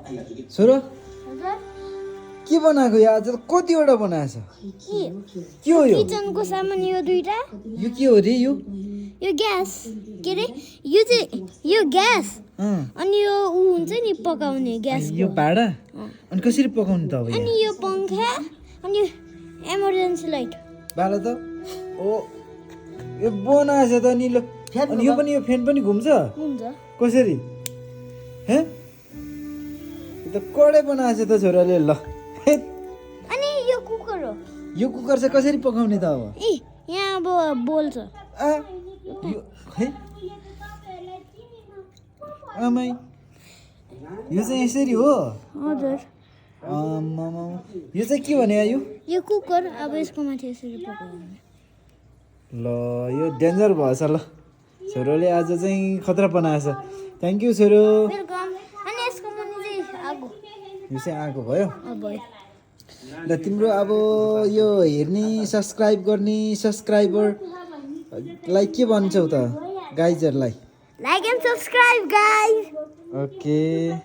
छोरो हजुर के बनाएको यो आज कतिवटा बनाएछ के हो यो किचनको सामान यो दुईटा यो के हो रे यो यो ग्यास के रे यो चाहिँ यो ग्यास अँ, अनि यो ऊ हुन्छ नि पकाउने ग्यास यो भाडा अनि कसरी पकाउनु त अब अनि यहाँ यो पङ्खा अनि एमर्जेन्सी लाइट भाडा त ओ यो बनाएछ त नि ल अनि यो पनि यो फ्यान पनि घुम्छ हुन्छ कसरी हे यो त कडै बनाएछ त छोराले ल हेत्, अनि यो कुकर हो यो कुकर चाहिँ कसरी पकाउने त अब ए यहाँ अब बोल्छ आ यो है आमै यो चाहिँ यसरी हो हजुर आमामा यो चाहिँ के भने यो कुकर अब यसको माथि यसरी पकाउने ल यो डेन्जर भएछ ल छोरोले आज चाहिँ खतरा बनाएछ थ्याङ्क यू छोरो वेलकम अनि यसको मुनि चाहिँ आगो यो चाहिँ आएको भयो अब ल तिम्रो अब यो हेर्ने सब्सक्राइब गर्ने सब्सक्राइबरलाई के भन्छौ त गाइजहरूलाई like and subscribe guys okay